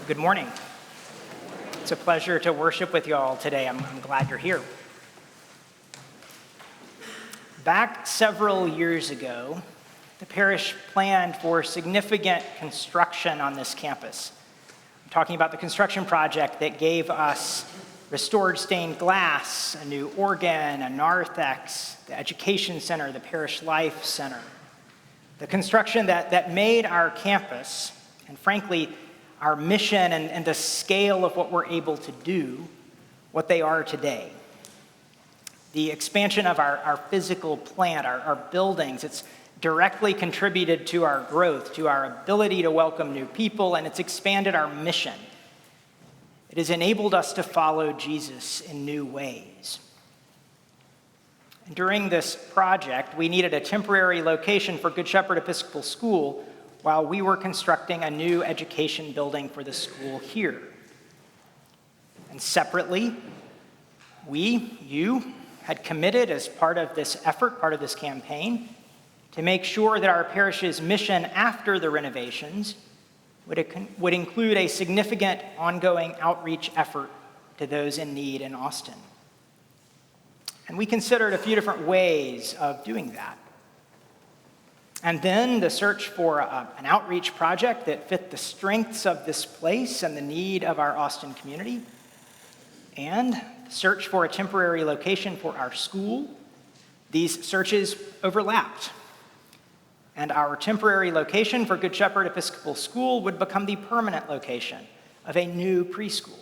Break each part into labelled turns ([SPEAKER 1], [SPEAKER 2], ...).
[SPEAKER 1] Good morning. It's a pleasure to worship with you all today. I'm glad you're here. Back several years ago, the parish planned for significant construction on this campus. I'm talking about the construction project that gave us restored stained glass, a new organ, a narthex, the education center, the parish life center. The construction that made our campus, and frankly, our mission and the scale of what we're able to do, what they are today. The expansion of our physical plant, our buildings, it's directly contributed to our growth, to our ability to welcome new people, and it's expanded our mission. It has enabled us to follow Jesus in new ways. During this project, we needed a temporary location for Good Shepherd Episcopal School while we were constructing a new education building for the school here. And separately, you had committed as part of this effort, part of this campaign, to make sure that our parish's mission after the renovations would include a significant ongoing outreach effort to those in need in Austin. And we considered a few different ways of doing that. And then the search for an outreach project that fit the strengths of this place and the need of our Austin community, and the search for a temporary location for our school. These searches overlapped. And our temporary location for Good Shepherd Episcopal School would become the permanent location of a new preschool,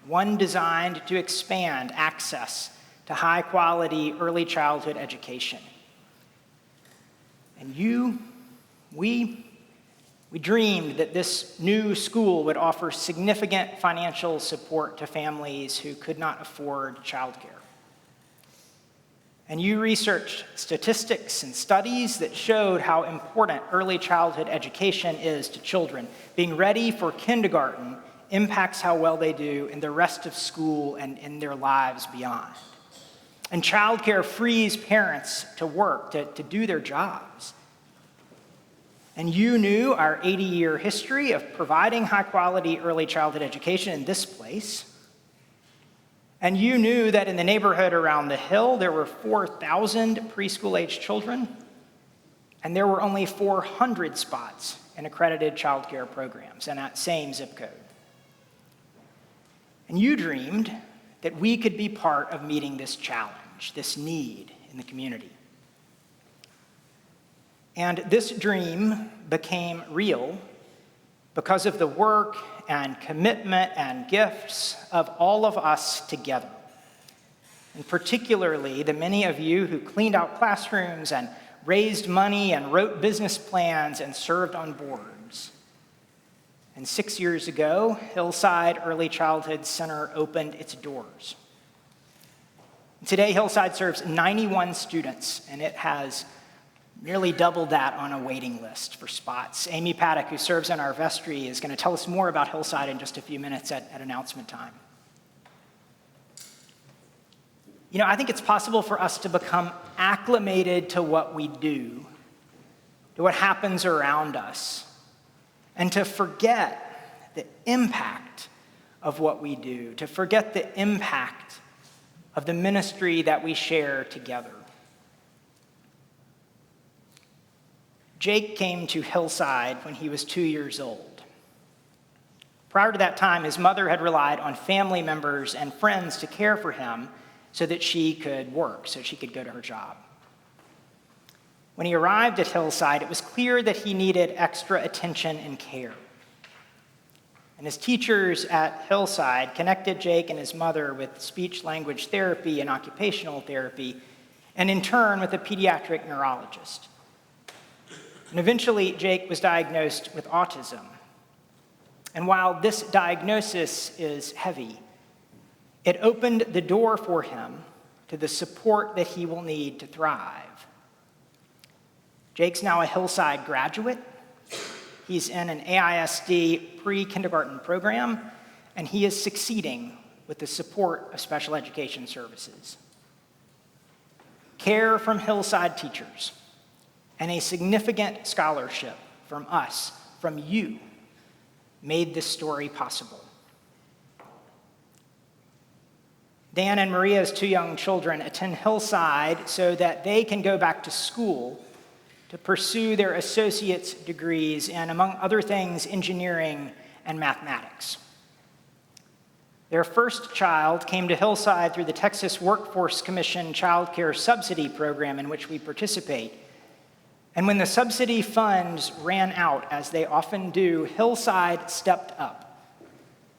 [SPEAKER 1] one designed to expand access to high-quality early childhood education. And we dreamed that this new school would offer significant financial support to families who could not afford childcare. And you researched statistics and studies that showed how important early childhood education is to children. Being ready for kindergarten impacts how well they do in the rest of school and in their lives beyond. And childcare frees parents to work, to do their jobs. And you knew our 80-year history of providing high-quality early childhood education in this place. And you knew that in the neighborhood around the hill, there were 4,000 preschool-age children, and there were only 400 spots in accredited childcare programs in that same zip code. And you dreamed that we could be part of meeting this challenge, this need in the community. And this dream became real because of the work and commitment and gifts of all of us together. And particularly the many of you who cleaned out classrooms and raised money and wrote business plans and served on boards. And 6 years ago, Hillside Early Childhood Center opened its doors. Today, Hillside serves 91 students, and it has nearly doubled that on a waiting list for spots. Amy Paddock, who serves in our vestry, is going to tell us more about Hillside in just a few minutes at announcement time. You know, I think it's possible for us to become acclimated to what we do, to what happens around us, and to forget the impact of what we do, to forget the impact of the ministry that we share together. Jake came to Hillside when he was 2 years old. Prior to that time, his mother had relied on family members and friends to care for him so that she could work, so she could go to her job. When he arrived at Hillside, it was clear that he needed extra attention and care. And his teachers at Hillside connected Jake and his mother with speech-language therapy and occupational therapy, and in turn with a pediatric neurologist. And eventually, Jake was diagnosed with autism. And while this diagnosis is heavy, it opened the door for him to the support that he will need to thrive. Jake's now a Hillside graduate. He's in an AISD pre-kindergarten program, and he is succeeding with the support of special education services. Care from Hillside teachers, and a significant scholarship from us, from you, made this story possible. Dan and Maria's 2 young children attend Hillside so that they can go back to school to pursue their associate's degrees in, among other things, engineering and mathematics. Their first child came to Hillside through the Texas Workforce Commission Child Care Subsidy Program in which we participate. And when the subsidy funds ran out, as they often do, Hillside stepped up,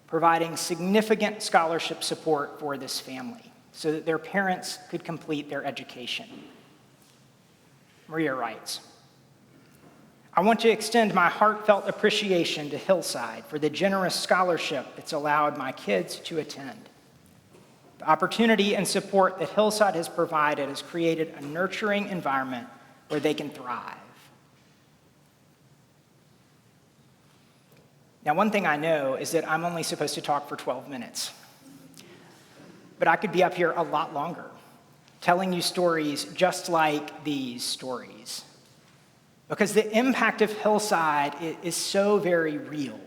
[SPEAKER 1] providing significant scholarship support for this family so that their parents could complete their education. Maria writes, "I want to extend my heartfelt appreciation to Hillside for the generous scholarship it's allowed my kids to attend. The opportunity and support that Hillside has provided has created a nurturing environment where they can thrive." Now, one thing I know is that I'm only supposed to talk for 12 minutes. But I could be up here a lot longer, telling you stories just like these stories. Because the impact of Hillside is so very real.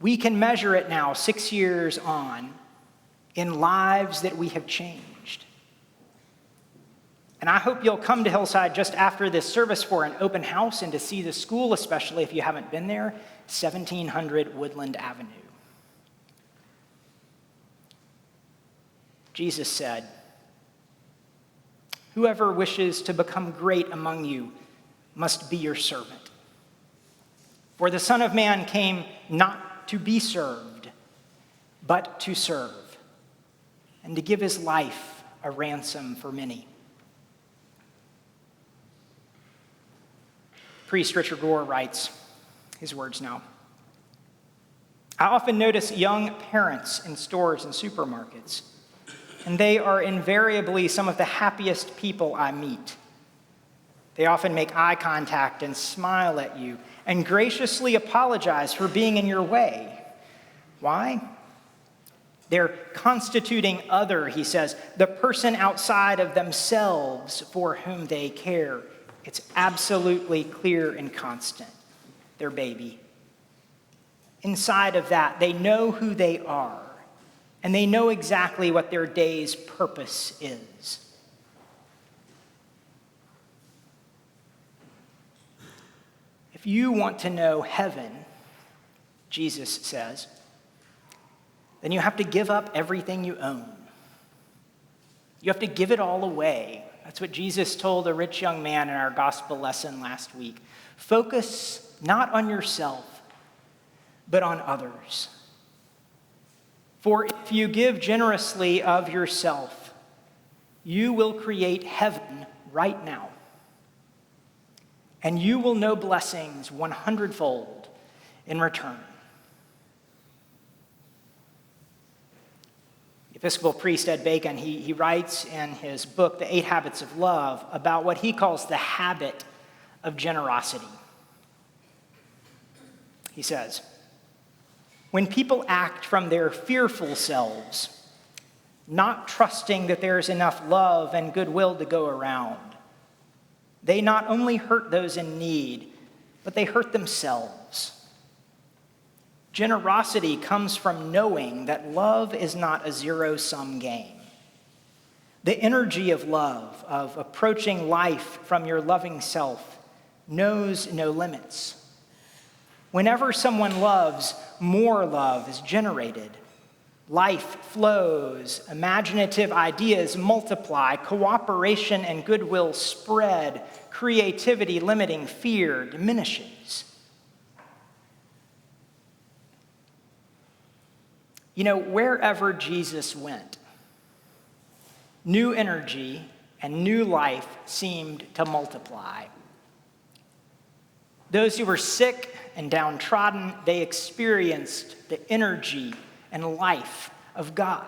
[SPEAKER 1] We can measure it now, 6 years on, in lives that we have changed. And I hope you'll come to Hillside just after this service for an open house and to see the school, especially if you haven't been there, 1700 Woodland Avenue. Jesus said, "Whoever wishes to become great among you must be your servant. For the Son of Man came not to be served, but to serve, and to give his life a ransom for many." Priest Richard Rohr writes his words now. "I often notice young parents in stores and supermarkets, and they are invariably some of the happiest people I meet. They often make eye contact and smile at you and graciously apologize for being in your way. Why? They're constituting other," he says, "the person outside of themselves for whom they care. It's absolutely clear and constant. Their baby. Inside of that, they know who they are, and they know exactly what their day's purpose is." If you want to know heaven, Jesus says, then you have to give up everything you own. You have to give it all away. That's what Jesus told a rich young man in our gospel lesson last week. Focus not on yourself, but on others. For if you give generously of yourself, you will create heaven right now. And you will know blessings 100-fold in return. Episcopal priest Ed Bacon, he writes in his book, The 8 Habits of Love, about what he calls the habit of generosity. He says, "When people act from their fearful selves, not trusting that there is enough love and goodwill to go around, they not only hurt those in need, but they hurt themselves. Generosity comes from knowing that love is not a zero-sum game. The energy of love, of approaching life from your loving self, knows no limits. Whenever someone loves, more love is generated. Life flows, imaginative ideas multiply, cooperation and goodwill spread, creativity limiting fear diminishes." You know, wherever Jesus went, new energy and new life seemed to multiply. Those who were sick and downtrodden, they experienced the energy and life of God.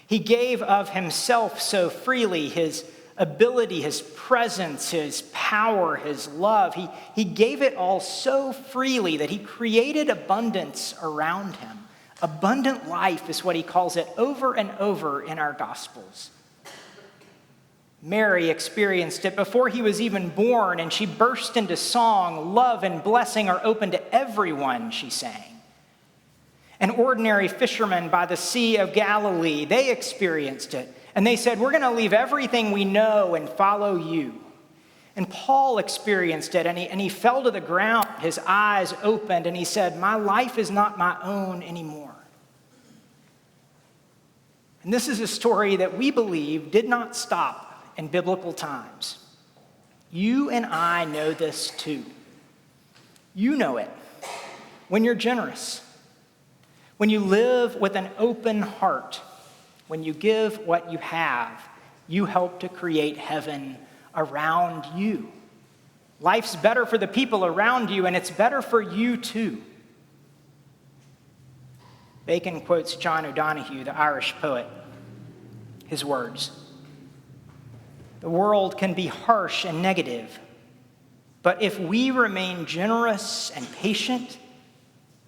[SPEAKER 1] He gave of himself so freely, his ability, his presence, his power, his love. He gave it all so freely that he created abundance around him. Abundant life is what he calls it over and over in our Gospels. Mary experienced it before he was even born, and she burst into song. Love and blessing are open to everyone, she sang. And ordinary fishermen by the Sea of Galilee, they experienced it. And they said, we're going to leave everything we know and follow you. And Paul experienced it, and he fell to the ground. His eyes opened, and he said, my life is not my own anymore. And this is a story that we believe did not stop in biblical times. You and I know this too. You know it when you're generous, when you live with an open heart, when you give what you have, you help to create heaven around you. Life's better for the people around you, and it's better for you too. Bacon quotes John O'Donohue, the Irish poet, his words. The world can be harsh and negative, but if we remain generous and patient,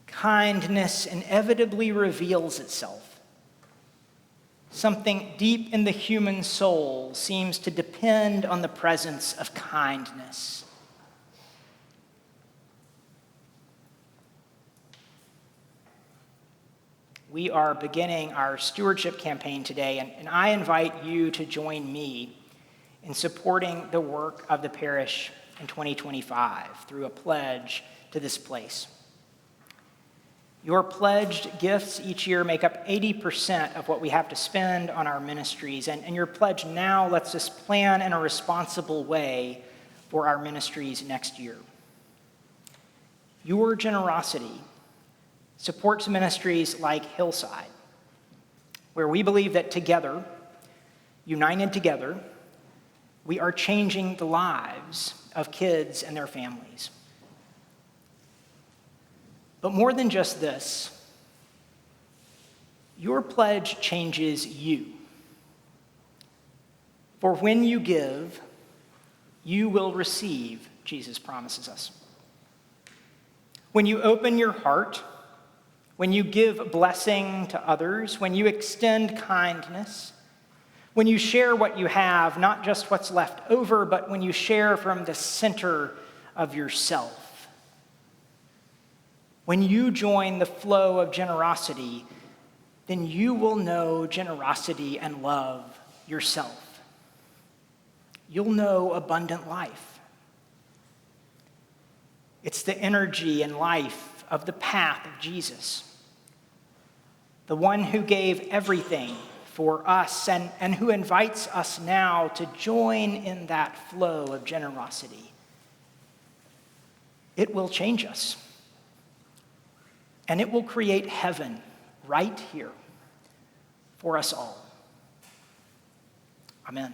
[SPEAKER 1] kindness inevitably reveals itself. Something deep in the human soul seems to depend on the presence of kindness. We are beginning our stewardship campaign today, and I invite you to join me in supporting the work of the parish in 2025 through a pledge to this place. Your pledged gifts each year make up 80% of what we have to spend on our ministries, and your pledge now lets us plan in a responsible way for our ministries next year. Your generosity supports ministries like Hillside, where we believe that together, united together, we are changing the lives of kids and their families. But more than just this, your pledge changes you. For when you give, you will receive, Jesus promises us. When you open your heart, when you give blessing to others, when you extend kindness, when you share what you have, not just what's left over, but when you share from the center of yourself. When you join the flow of generosity, then you will know generosity and love yourself. You'll know abundant life. It's the energy and life of the path of Jesus, the one who gave everything for us and who invites us now to join in that flow of generosity. It will change us, and it will create heaven right here for us all. Amen.